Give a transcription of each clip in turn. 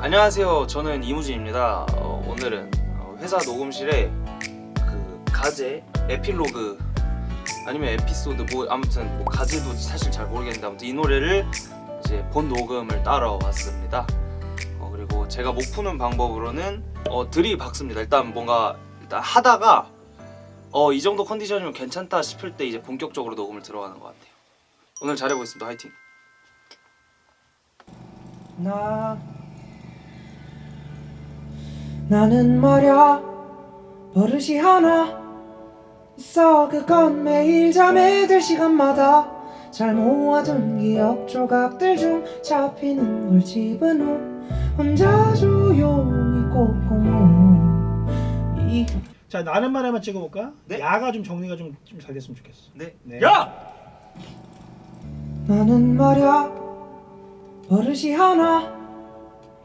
안녕하세요. 저는 이무진입니다. 오늘은 회사 녹음실에 그 가제 에필로그 아니면 에피소드 뭐 아무튼 뭐 가제도 사실 잘 모르겠는데 아무튼 이 노래를 이제 본 녹음을 따러 왔습니다. 그리고 제가 못 푸는 방법으로는 들이박습니다. 일단 하다가 이 정도 컨디션이면 괜찮다 싶을 때 이제 본격적으로 녹음을 들어가는 것 같아요. 오늘 잘해보겠습니다. 화이팅. 나는 말야 버릇이 하나 있어. 그건 매일 잠에 들 시간마다 잘 모아둔 기억 조각들 중 잡히는 걸 집은 후 혼자 조용히 꼼꼼히 자, 나는 말에만 찍어볼까? 네. 야가 좀 정리가 좀 잘 됐으면 좋겠어. 네. 네. 야! 나는 말야 버릇이 하나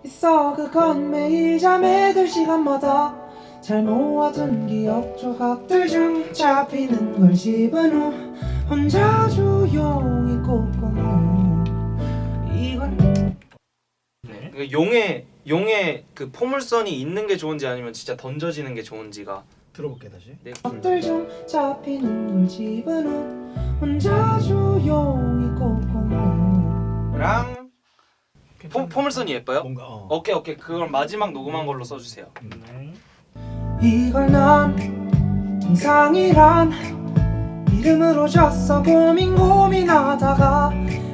있어. 그건 매일 잠에 들 시간마다 잘 모아둔 기억 조각들 중 잡히는 걸 집은 후 혼자 조용히 꼼꼼히 이걸 네. 용의 그 포물선이 있는 게 좋은지 아니면 진짜 던져지는 게 좋은지가 들어볼게 다시. 네. 것들 중 잡히는 걸 집은 후 혼자 조용히 꼼꼼히 포물선이 예뻐요? 뭔가 오케이 그걸 마지막 녹음한 걸로 써주세요. 네. 이걸 난 정상이란 이름으로 줬어. 고민하다가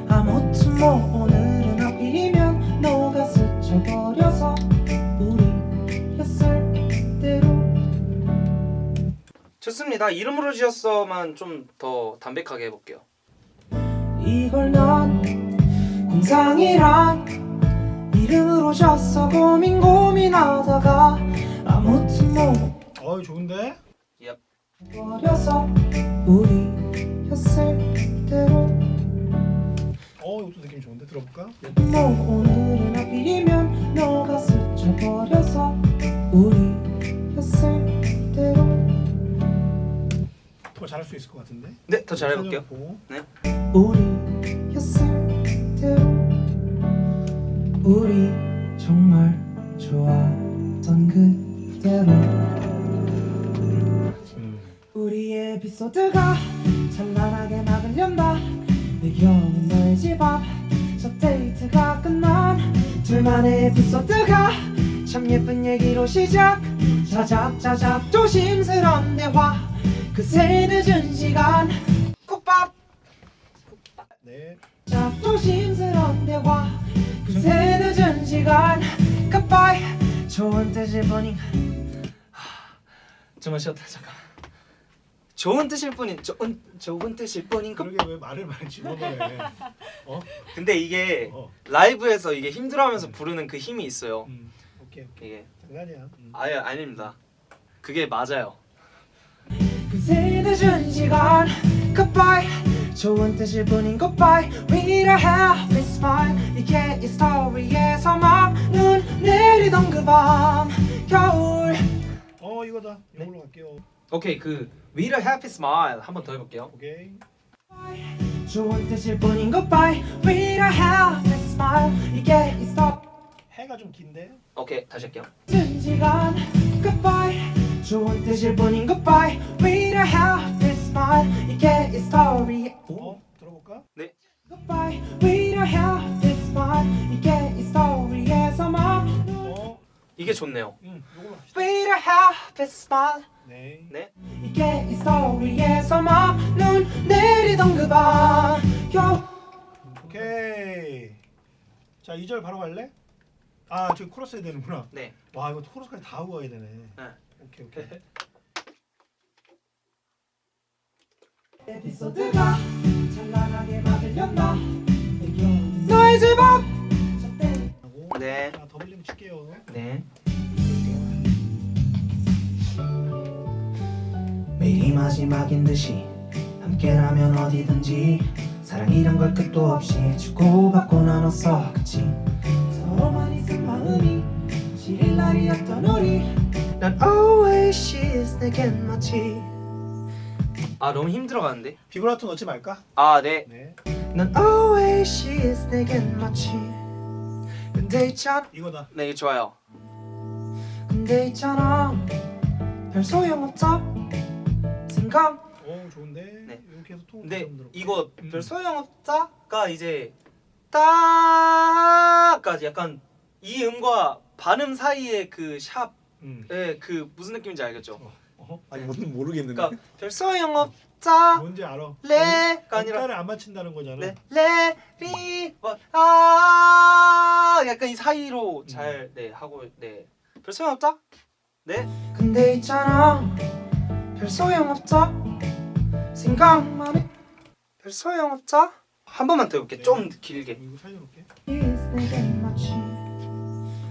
아무튼 뭐 오늘은 하필이면 너가 스쳐버려서 우리였을 때로. 좋습니다. 이름으로 지었어만 좀 더 담백하게 해볼게요. 이걸 난 공상이란 이름으로 줬어. 고민하다가 아무튼 뭐 어이 좋은데? 버려서 우리였을 때로. 이것도 느낌 좋은데? 들어볼까? 뭐 오늘은 하필이면 너가 스쳐버려서 우리였을 때로. 더 잘할 수 있을 것 같은데? 네, 더 잘해볼게요. 살려보고. 우리였을 때로. 우리 정말 좋았던 그대로. 우리의 에피소드가 찬란하게 막을 연다. 배경은 너의 집 앞. 첫 데이트가 끝난 둘만의 에피소드가 참 예쁜 얘기로 시작. 자작자작 조심스런 대화. 그새 늦은 시간 국밥. 네. 자 조심스런 대화. 그새 늦은 시간 goodbye. 좋은 뜻일 뿐인. 좀만 쉬었다 잠깐. 좋은 뜻일 뿐인 거. 그러게 왜 말을 많이 집어넣어? 근데 이게 어. 라이브에서 이게 힘들어하면서 부르는 그 힘이 있어요. 오케이. 이게 장난이야. 아닙니다. 그게 맞아요. 그새 늦은 시간 goodbye. 좋은 뜻일 뿐인 goodbye. We don't have this fun. 이게 이 스토리에서 막 눈 내리던 그 밤 겨울. 이거다. 이걸로 갈게요. 오케이 그 With a happy smile 한 번 더 해볼게요. 오케이. 좋은 뜻일 뿐인 goodbye. We don't have this fun. 이게 이 해가 좀 긴데? 오케이 다시 할게요. 늦은 시간 goodbye. 좋은 뜻일 뿐인 goodbye. We don't have this fun. 이게 이 스토리. 들어볼까? 네. Goodbye, we don't have this fun. 이게 이 스토리에서만. 이게 좋네요. 이걸로 합시다. We don't have this fun. 네. 네. 이게 이 스토리에서만 눈 내리던 그 밤 겨울. 오케이. 자, 2절 바로 갈래? 지금 코러스 해야 되는구나. 네. 와, 이거 코러스까지 다 하고 가야 되네. 네. 오케이. 에피소드가 찬란하게 막을 연다. 너의 집 앞. 하고. 네. 자, 더블링 칠게요. 네. 매일이 마지막인 듯이 함께라면 어디든지 사랑이란 걸 끝도 없이 주고받고 나눴어. 그치? 서로만 있은 마음이 시릴 날이었던 우리. 난 always she's 내겐 마치. 너무 힘들어가는데. 비브라토 넣지 말까? 네. 네. 난 always she's 내겐 마치 근데 있잖아 이거다. 네, 이거 좋아요. 근데 있잖아 별 소용없다 생각 오 좋은데. 네. 이렇게 해서 통. 근데 좀 들어. 이거 별 소용없다가 이제 따까지 약간 이 음과 반음 사이의 그 샵의 그 무슨 느낌인지 알겠죠? 아니 뭔지 모르겠는데. 그러니까 별 소용없다 뭔지 알아. 레가 아니라 가를 안 맞춘다는 거잖아. 레리아 약간 이 사이로 잘 네 하고 네 별 소용없다 네 근데 있잖아 별 소용없다 생각만 해 별 소용없다 한 번만 더 해볼게 네. 좀 길게 이거 살려놓을게. 내게 마치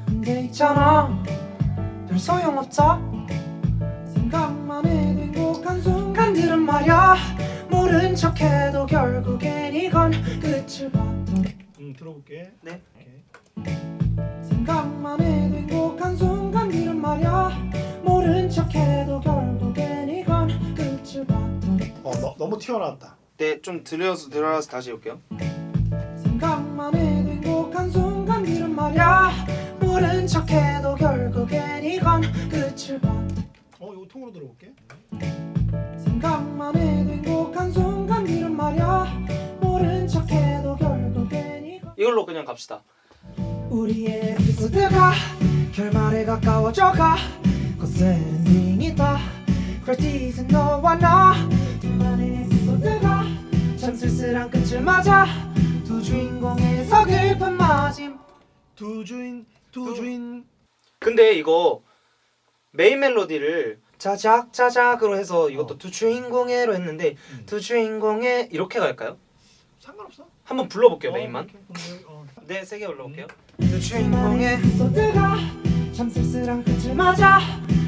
근데 있잖아 별 소용없다 생각만 해 행복한 순간들은 말야 모른 척해도 결국엔 이건 끝을 봤던 들어볼게. 네. 오케이. 생각만 해 행복한 순간들은 말야 모른 척해도 결국엔 이건 끝을 봤던 너무 튀어나왔다. 네 좀 들어서 다시 해볼게요 생각만 해 행복한 순간들은 말야 모른 척해도 결국엔 이건 끝을 봤던 이거 통으로 들어볼게. 생각만 해 행복한 순간들은 말야 모른 척해도 결국엔 이건 이걸로 그냥 갑시다 우리의 에피소드가 결말에 가까워져가 거센 엔딩이다 그렇듯이 너와 나 둘만의 에피소드가 참 쓸쓸한 끝을 맞아 두 주인공의 서글픈 마지막 두 주인. 근데 이거 메인 멜로디를 자작자작으로 해서 이것도 두 주인공의로 했는데 두 주인공의 이렇게 갈까요? 상관없어. 한번 불러볼게요 메인만 오케이. 네 세게 불러볼게요 두 주인공의 에피소드가 참 쓸쓸한 끝을 맞아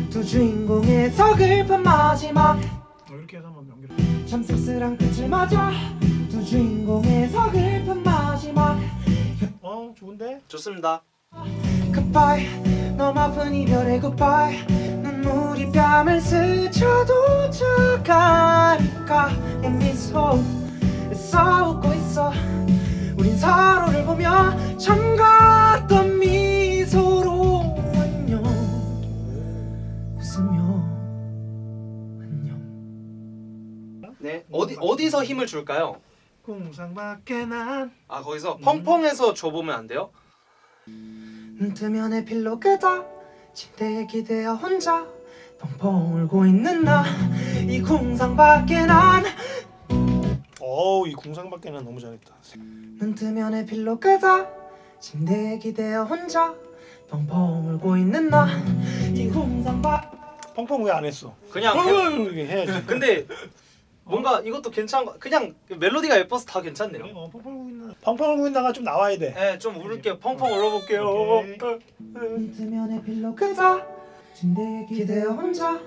두 주인공의 서글픈 마지막 이렇게 해서 한번 연결. 참 쓸쓸한 끝을 맞아 두 주인공의 서글픈 마지막 좋은데. 좋습니다 Goodbye 너무 아픈 이별의 goodbye 눈물이 뺨을 스쳐도 저가니까 미소 애써 웃고 있어 우린 서로를 보며 참 같던 미소로 안녕 웃으며 안녕 네 어디서 힘을 줄까요? 공상밖에 난. 아 거기서 펑펑해서 줘보면 안 돼요? 눈 뜨면 에필로그다 침대에 기대어 혼자 펑펑 울고 있는 나 이 공상밖에 난 이 공상밖에 난 너무 잘했다. 눈 뜨면 에필로그다 침대에 기대어 혼자 펑펑 울고 있는 나 이 공상밖 펑펑 왜 안 했어? 그냥 이렇게 해야지. 근데 뭔가 이것도 괜찮은 거 그냥 멜로디가 예뻐서 다 괜찮네요 펑펑 울고 있나가 좀 나와야 돼. 네 좀 울을게요 펑펑 울어볼게요 오케이. 눈 뜨면 에필로그다 침대에 기대어 혼자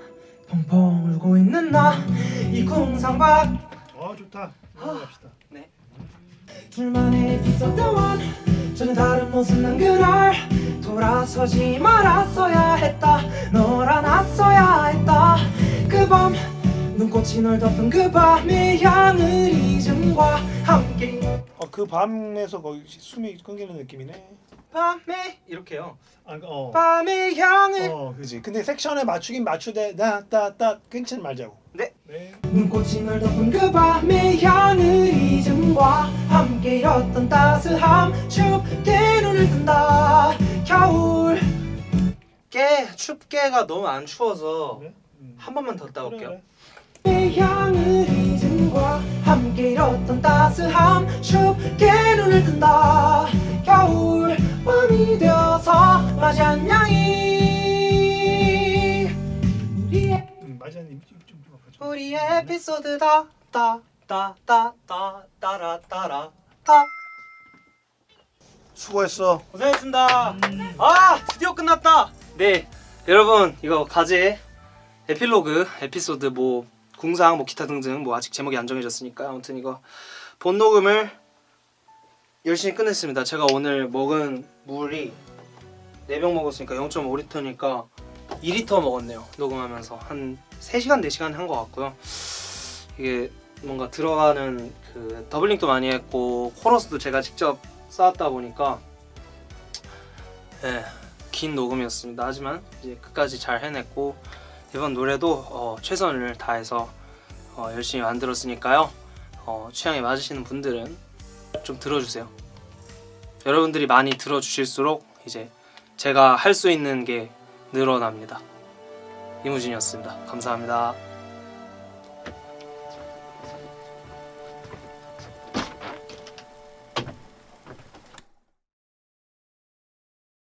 펑펑 울고 있는 나 이 공상밖 좋다. 갑시다. 네 둘만의 에피소드 1 전혀 다른 모습 난 그날 돌아서지 말았어야 했다 널 안았어야 했다 그 밤 눈꽃이 널 덮은 그 밤의 향을 잊음과 함께 그 밤에서 거의 숨이 끊기는 느낌이네. 밤에 이렇게요 밤의 향을 그지. 근데 섹션에 맞추긴 맞추되 나따따 끊지 말자고. 네. 눈꽃이 널 덮은 그 밤의 향을 잊음과 함께 잃었던 따스함 춥게 눈을 뜬다 겨울 춥게가 너무 안 추워서 그래? 한 번만 더 따올게요 내 향을 잊음과 함께 잃었던 따스함 춥게 눈을 뜬다 겨울 밤이 되어서 맞이한 양이 우리의 마지막님 좀 아파져. 우리의 에피소드다 따따따따따라 수고했어. 고생했습니다 아 드디어 끝났다 네 여러분 이거 가제 에필로그 에피소드 뭐 궁상 뭐 기타 등등 뭐 아직 제목이 안 정해졌으니까 아무튼 이거 본 녹음을 열심히 끝냈습니다 제가 오늘 먹은 물이 4병 먹었으니까 0.5리터니까 2리터 먹었네요 녹음하면서 한 3시간 4시간 한 것 같고요 이게 뭔가 들어가는 그 더블링도 많이 했고 코러스도 제가 직접 쌓았다 보니까 네, 긴 녹음이었습니다. 하지만 이제 끝까지 잘 해냈고 이번 노래도 최선을 다해서 열심히 만들었으니까요. 취향에 맞으시는 분들은 좀 들어주세요. 여러분들이 많이 들어주실수록 이제 제가 할 수 있는 게 늘어납니다. 이무진이었습니다. 감사합니다.